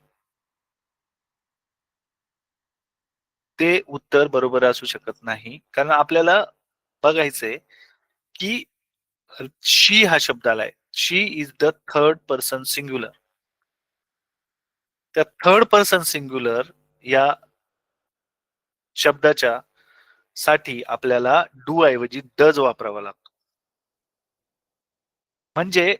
ते उत्तर बरोबर असू शकत नाही. कारण आपल्याला बघायचंय, की शी हा शब्द आलाय. She is the third person singular. त्या थर्ड पर्सन सिंग्युलर या शब्दाच्या साठी आपल्याला डू ऐवजी डज वापरावा लागतो. म्हणजे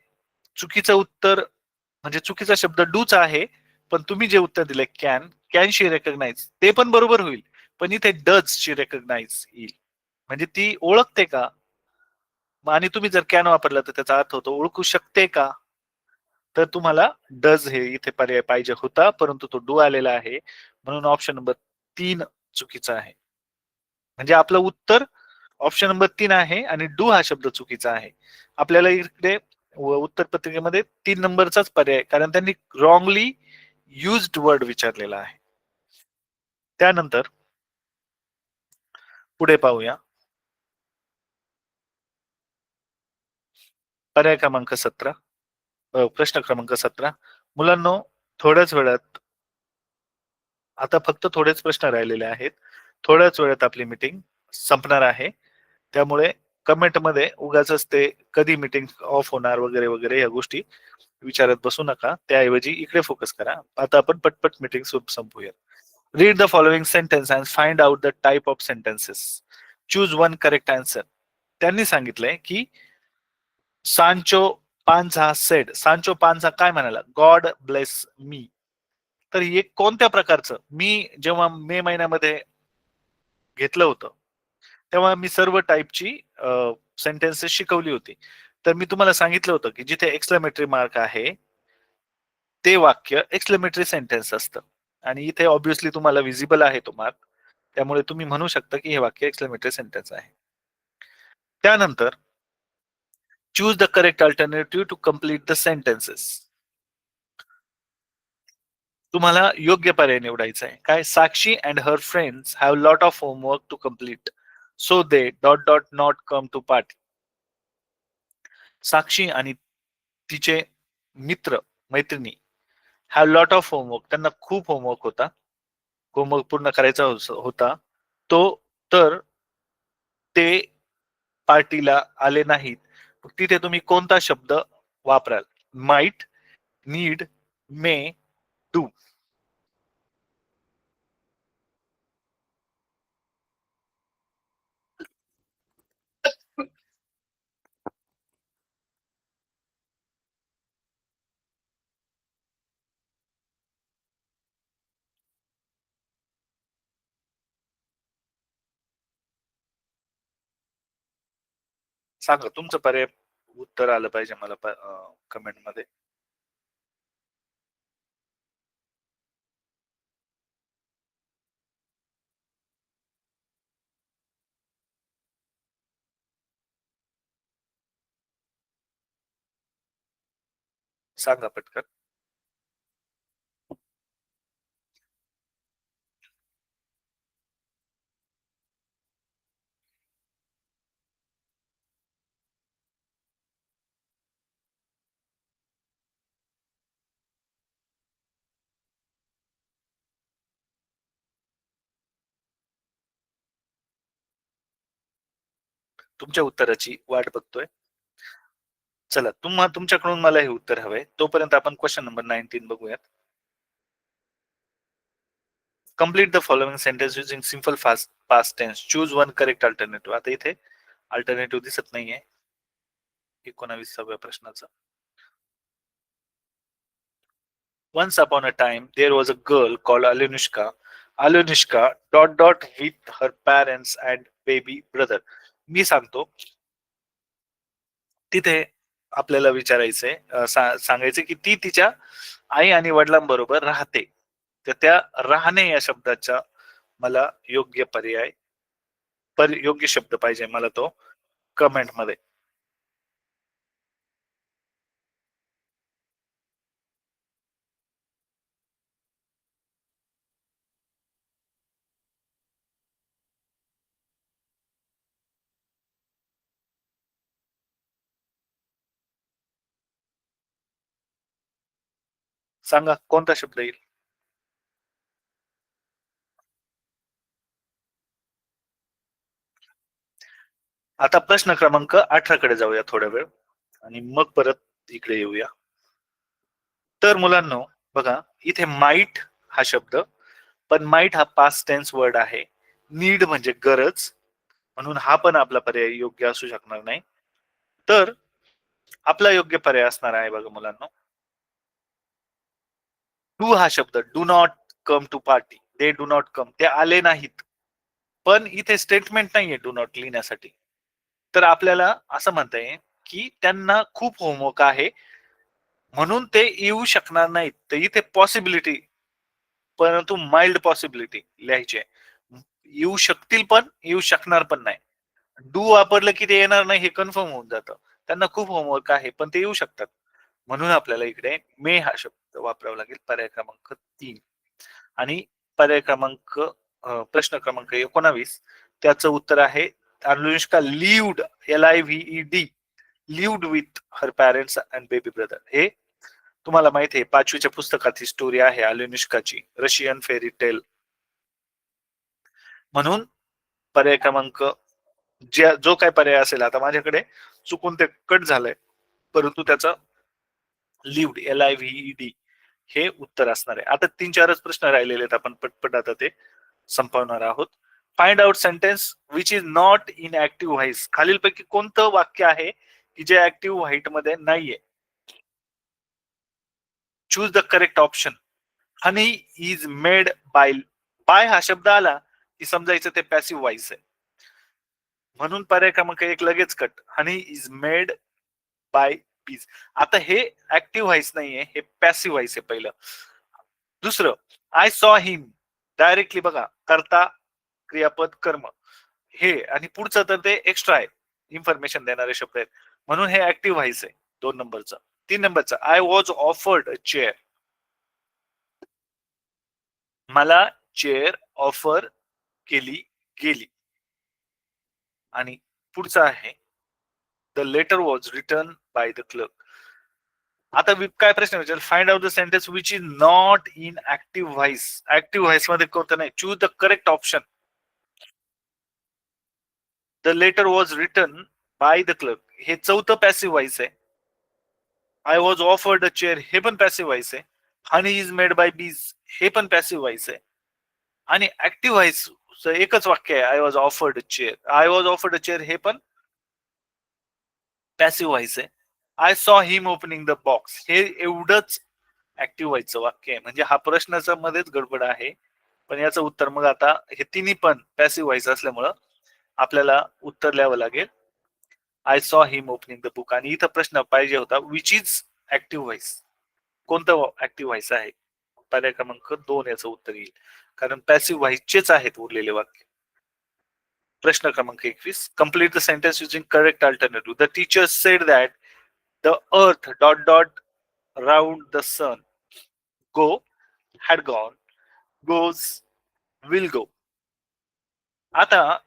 चुकीचं उत्तर म्हणजे चुकीचा शब्द डूच आहे, पण तुम्ही जे उत्तर दिले कॅन शी रेकग्नाइज ते पण बरोबर होईल. पण इथे डज शी रेकग्नाइज येईल. म्हणजे ती ओळखते का? आणि तुम्ही जर कॅन वापरला तर त्याचा अर्थ होतो ओळखू शकते का? तर तुम्हाला डज हे इथे पर्याय पाहिजे होता, परंतु तो डू आलेला आहे. म्हणून ऑप्शन नंबर 3 चुकीचा आहे. म्हणजे आपलं उत्तर ऑप्शन नंबर 3 आहे आणि डू हा शब्द चुकीचा आहे. आपल्याला इकडे उत्तर पत्रिकेमध्ये 3 नंबरचाच पर्याय कारण त्यांनी रॉंगली युज्ड वर्ड विचारलेला आहे. त्यानंतर पुढे पाहूया. पर्याय क्रमांक 17 प्रश्न क्रमांक 17 मुलांनो थोड्याच वेळात आता फक्त थोडेच प्रश्न राहिलेले आहेत. थोड्याच वेळात आपली मीटिंग संपणार आहे. त्यामुळे कमेंटमध्ये उगाचच ते कधी मीटिंग ऑफ होणार वगैरे वगैरे या गोष्टी विचारत बसू नका. त्याऐवजी इकडे फोकस करा. आता आपण पटपट मीटिंग संपूया. Read the following sentence and find out the type of sentences. Choose one correct answer. त्यांनी सांगितलंय की सांचो पांझा सेड. सांचो पांझा काय म्हणाला? God bless me. तर हे कोणत्या प्रकारचं? मी जेव्हा मे महिन्यामध्ये घेतलं होतं तेव्हा मी सर्व टाईपची सेंटेन्सेस शिकवली होती. तर मी तुम्हाला सांगितलं होतं की जिथे एक्सक्लेमेटरी मार्क आहे ते वाक्य एक्सक्लेमेटरी सेंटेन्स असतं आणि इथे ऑब्व्हियसली तुम्हाला विजिबल आहे तो मार्क. त्यामुळे तुम्ही म्हणू शकता की हे वाक्य एक्सक्लेमेटरी सेंटेन्स आहे. त्यानंतर choose the correct alternative to complete the sentences. तुम्हाला योग्य पर्याय निवडायचा आहे. काय? Sakshi and her friends have lot of homework to complete. So they dot dot not come to party. Sakshi आणि तिचे मित्र मैत्रिणी हॅव लॉट ऑफ होमवर्क. त्यांना खूप होमवर्क होता. होमवर्क पूर्ण करायचा होता. तो तर ते पार्टीला आले नाहीत. तिथे तुम्ही कोणता शब्द वापराल? Might, need, may, do. सांगा तुमचं पर्याय उत्तर आलं पाहिजे मला कमेंट मध्ये. सांगा पटकन. तुमच्या उत्तराची वाट बघतोय. चला तुमच्याकडून मला हे उत्तर हवंय. तोपर्यंत आपण क्वेश्चन नंबर 19 बघूयात. Complete the following sentence using simple past tense. Choose one correct alternative. आता इथे अल्टरनेटिव्ह दिसत नाहीये 19व्या प्रश्नाचा. Once upon a time, there was a girl called Alyosha. Alyosha dot dot with her parents and baby brother. मी सांगतो तिथे आपल्याला विचारायचंय सांगायचं की ती तिच्या आई आणि वडिलांबरोबर राहते. तर त्या राहणे या शब्दाचा मला योग्य पर्याय योग्य शब्द पाहिजे मला तो कमेंट मध्ये. सांगा कोणता शब्द येईल? आता प्रश्न क्रमांक 18 कडे जाऊया थोडा वेळ आणि मग परत इकडे येऊया. तर मुलांनो बघा, इथे माईट हा शब्द, पण माईट हा पास्ट टेन्स वर्ड आहे. नीड म्हणजे गरज, म्हणून हा पण आपला पर्याय योग्य असू शकणार नाही. तर आपला योग्य पर्याय असणार आहे बघा मुलांनो, डू हा शब्द. Do not come to party, they do not come, ते आले नाहीत. पण इथे स्टेटमेंट नाहीये डू नॉट लिहिण्यासाठी. तर आपल्याला असं म्हणता येईल की त्यांना खूप होमवर्क आहे म्हणून ते येऊ शकणार नाहीत. तर इथे पॉसिबिलिटी, परंतु माइल्ड पॉसिबिलिटी लिहायची आहे. येऊ शकतील पण येऊ शकणार पण नाही. डू वापरलं की ते येणार नाही हे कन्फर्म होऊन जातं. त्यांना खूप होमवर्क आहे पण ते येऊ शकतात. म्हणून आपल्याला इकडे मे हा शब्द वापरावा लागेल पर्याय क्रमांक 3. आणि पर्याय क्रमांक प्रश्न क्रमांक 19, त्याचं उत्तर आहे Anushka lived, LIVED, lived with her parents and baby brother. हे तुम्हाला माहिती आहे 5वीच्या पुस्तकाची स्टोरी आहे अनुष्काची, रशियन फेरी टेल. म्हणून पर्याय क्रमांक जो काय पर्याय असेल, आता माझ्याकडे चुकून ते कट झालंय, परंतु त्याचा लिव्ड, LIVED हे उत्तर असणार आहे. आता 3-4च प्रश्न राहिलेले आहेत, आपण पटपट आता ते संपवणार आहोत. Find out sentence which is not in active voice. खालीलपैकी कोणतं वाक्य आहे की जे ऍक्टिव्ह व्हाईट मध्ये नाहीये? Choose the correct option. Honey is made by. By हा शब्द आला की समजायचं ते पॅसिव्ह व्हॉइस आहे. म्हणून पर्याय क्रमांक 1 लगेच cut. Honey is made bye बीज. आता हे ऍक्टिव्ह व्हॉइस नाहीये, हे पॅसिव्ह व्हॉइस आहे पहिलं. दुसरं, आय सॉ हिम. डायरेक्टली बघा, कर्ता क्रियापद कर्म हे, आणि पुढचं तर ते एक्स्ट्रा आहे, इन्फॉर्मेशन देणारे शब्द आहेत, म्हणून हे ऍक्टिव्ह व्हॉइस आहे 2 नंबरचं. 3 नंबरचं, I was offered a chair. मला चेअर ऑफर केली गेली. आणि पुढचं आहे the letter was return by the clerk. आता काय प्रश्न विचार, find out the sentence which is not in active voice. Active voice मध्ये कोणतं नाही. Choose the correct option. The letter was return by the clerk हे चौथं पॅसिव्ह व्हॉइस आहे. I was offered a chair हे पण पॅसिव्ह व्हॉइस आहे. हनी is made bye बीज हे पण पॅसिव्ह व्हॉइस आहे. आणि ऍक्टिव्ह व्हॉइस एकच वाक्य आहे, I was offered a chair. I was offered a chair हे पण पॅसिव्ह व्हॉइस आहे. I saw him opening the box हे एवढंच ऍक्टिव्ह व्हॉइसचं वाक्य आहे. म्हणजे हा प्रश्नाचा मध्येच गडबड आहे, पण याचं उत्तर मग आता हे तिन्ही पण पॅसिव्ह व्हॉइस असल्यामुळं आपल्याला उत्तर लिहावं लागेल I saw him opening the book. आणि इथं प्रश्न पाहिजे होता विच इज ऍक्टिव्ह व्हॉइस, कोणतं ऍक्टिव्ह व्हॉइस आहे? पर्याय क्रमांक 2 याचं उत्तर येईल, कारण पॅसिव्ह व्हॉइसचेच आहेत उरलेले वाक्य. प्रश्न क्रमांक 21, complete the sentence using correct alternative. The teacher said that the earth dot dot round the sun. Go, had gone, goes, will go. आता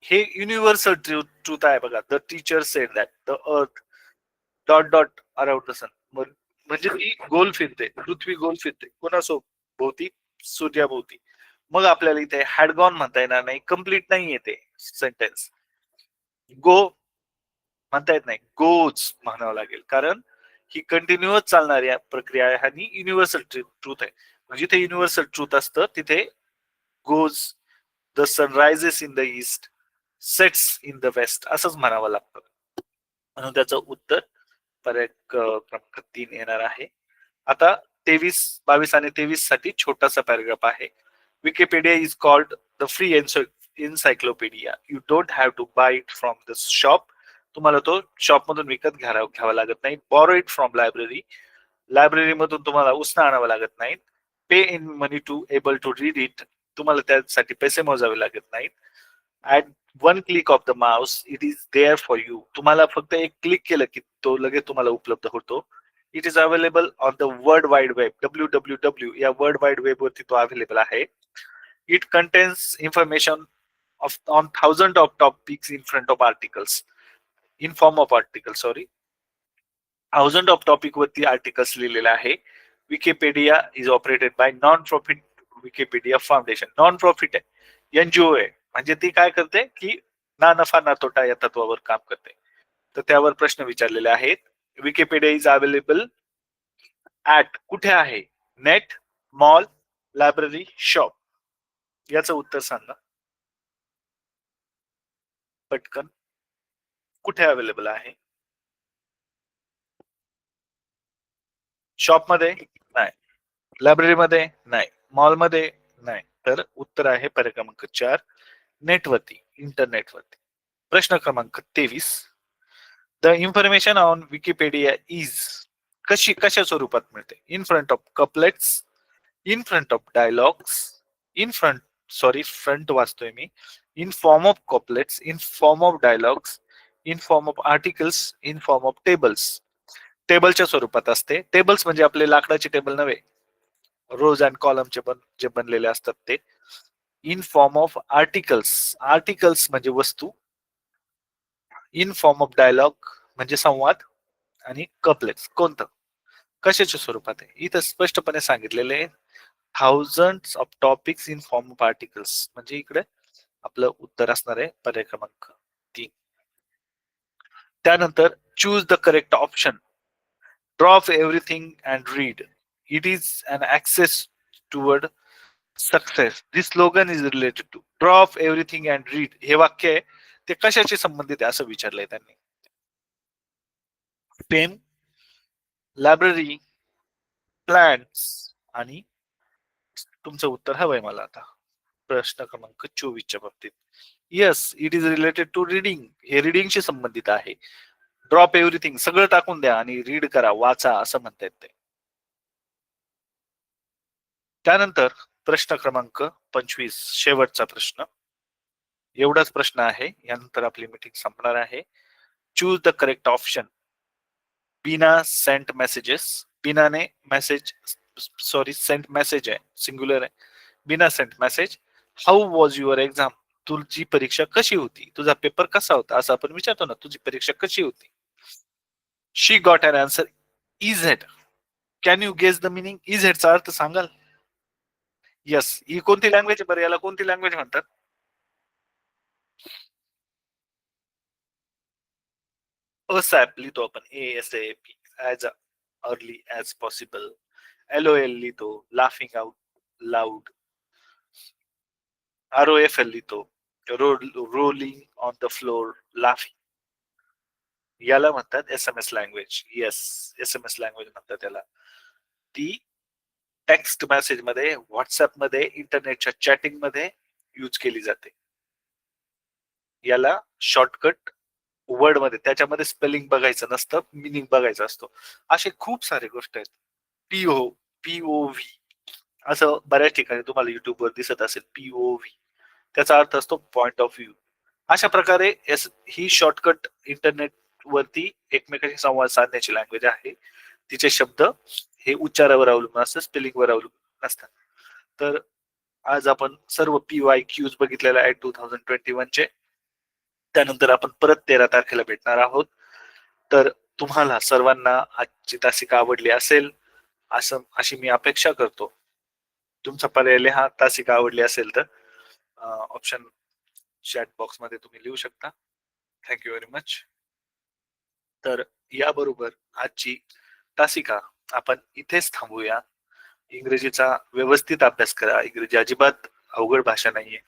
हे युनिव्हर्सल ट्रूथ आहे बघा. The teacher said that the earth dot dot around the sun, म्हणजे ती गोल फिरते, पृथ्वी गोल फिरते कोणासोबत? भोवती, सूर्याभोवती. मग आपल्याला इथे हॅड गॉन म्हणता येणार नाही, कम्प्लीट नाही येते सेंटेन्स. गो म्हणता येत नाही, गोज म्हणावं लागेल, कारण ही कंटिन्युअस चालणारी प्रक्रिया आहे आणि युनिव्हर्सल ट्रूथ आहे. म्हणजे जिथे युनिव्हर्सल ट्रूथ असतं तिथे goes, the sun rises in the east, sets in the west असंच म्हणावं लागतं. म्हणून त्याचं उत्तर पर्याय क्रमांक 3 येणार आहे. आता 23, 22 आणि 23 साठी छोटासा पॅराग्राफ आहे. Wikipedia is called the free encyclopedia. You don't have to buy it from the shop. तुम्हाला तो शॉप मधून विकत घ्यावा लागत नाही. Borrow it from library. Library मधून तुम्हाला उसना आणावं लागत नाही. Pay in money to able to read it. तुम्हाला त्यासाठी पैसे मोजावे लागत नाहीत. At one click of the mouse it is there for you. तुम्हाला फक्त एक क्लिक केलं की तो लगेच तुम्हाला उपलब्ध होतो. It is available on the world wide web. WWW या वर्ल्ड वाईड वेब वरती तो अवेलेबल आहे. It contains information on thousand of topics in front of articles, in form of article, sorry, thousand of topic वरती articles लिहिलेले आहे. Wikipedia is operated by non profit Wikipedia foundation. Non profit आहे, NGO आहे. म्हणजे ती काय करते की ना नफा ना तोटा या तत्वावर काम करते. तर त्यावर प्रश्न विचारलेले आहेत. विकिपीडिया इज अवेलेबल ऍट कुठे आहे? Net, mall, library, shop. याचं उत्तर सांगा पटकन. कुठे अवेलेबल आहे? शॉपमध्ये नाही, लायब्ररीमध्ये नाही, मॉलमध्ये नाही. तर उत्तर आहे पर्याय क्रमांक 4, नेटवरती, इंटरनेटवरती. प्रश्न क्रमांक 23. The information on Wikipedia is कशा स्वरूपात मिळते? In front of couplets, in front of dialogues, in front front वाचतोय मी, in form of couplets, in form of dialogues, in form of articles, in form of tables. टेबलच्या स्वरूपात असते. Tables म्हणजे आपले लाकडाचे टेबल नव्हे, रोज अँड कॉलमचे जे बनलेले असतात ते. In form of articles, articles म्हणजे वस्तू. इन फॉर्म ऑफ डायलॉग म्हणजे संवाद. आणि कपलेट्स कोणतं, कशाच्या स्वरूपात आहे? इथं स्पष्टपणे सांगितलेले आहे, thousands of topics in form of articles. म्हणजे इकडे आपलं उत्तर असणार आहे पर्याय क्रमांक 3. त्यानंतर choose the correct option. Drop everything and read. It is an access toward success. This slogan is related to. Drop everything and read हे वाक्य आहे ते कशाशी संबंधित आहे असं विचारलंय त्यांनी. पेन, लायब्ररी, प्लॅन्स आणि तुमचं उत्तर हवंय मला आता प्रश्न क्रमांक 24च्या बाबतीत. Yes, it is related to reading. हे रीडिंगशी संबंधित आहे. ड्रॉप एव्हरीथिंग सगळं टाकून द्या आणि रीड करा, वाचा असं म्हणतायत ते. त्यानंतर प्रश्न क्रमांक 25, शेवटचा प्रश्न. एवढाच प्रश्न आहे, यानंतर आपली मीटिंग संपणार आहे. Choose the correct option. Beena sent messages. बीनाने मेसेज, सेंट मेसेज आहे, सिंग्युलर आहे. Beena sent message. How was your exam. तुझी परीक्षा कशी होती, तुझा पेपर कसा होता असं आपण विचारतो ना, तुझी परीक्षा कशी होती. She got an answer eased. Can you guess the meaning? इझेडचा अर्थ सांगाल? येस. ही कोणती लँग्वेज बरं, याला कोणती लँग्वेज म्हणतात? असॅप लिहितो आपण, ASAP, as early as possible. LOL लिहितो, लाफिंग आउट लाऊड. ROFL लिहितो, rolling on the floor laughing. याला म्हणतात SMS language. Yes, SMS language म्हणतात त्याला. ती टेक्स्ट मेसेज मध्ये, व्हॉट्सअप मध्ये, इंटरनेटच्या चॅटिंग मध्ये यूज केली जाते. याला शॉर्टकट वर्ड मध्ये, त्याच्यामध्ये स्पेलिंग बघायचं नसतं, मिनिंग बघायचं असतो. असे खूप सारे गोष्ट आहेत. POV असं बऱ्याच ठिकाणी तुम्हाला युट्यूबवर दिसत असेल. POV त्याचा अर्थ असतो पॉइंट ऑफ व्ह्यू. अशा प्रकारे ही शॉर्टकट इंटरनेट वरती एकमेकांशी संवाद साधण्याची लँग्वेज आहे. तिचे शब्द हे उच्चारावर अवलंबून असतात, स्पेलिंगवर अवलंबून असतात. तर आज आपण सर्व PYQs बघितलेले आहेत 2021 चे. त्यानंतर आपण परत 13 तारखेला भेटणार आहोत. तर तुम्हाला सर्वांना आजची तासिका आवडली असेल अशी मी अपेक्षा करतो. तुमचा पर्याय लिहा. तासिका आवडली असेल तर ऑप्शन चॅट बॉक्स मध्ये तुम्ही लिहू शकता. Thank you very much. तर याबरोबर आजची तासिका आपण इथेच थांबूया. इंग्रजीचा व्यवस्थित अभ्यास करा. इंग्रजी अजिबात अवघड भाषा नाहीये,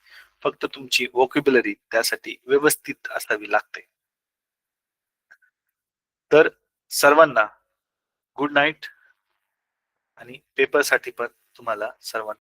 फक्त तुमची व्होकॅब्युलरी त्यासाठी व्यवस्थित असावी लागते. तर सर्वांना गुड नाईट आणि पेपरसाठी पण तुम्हाला सर्वांना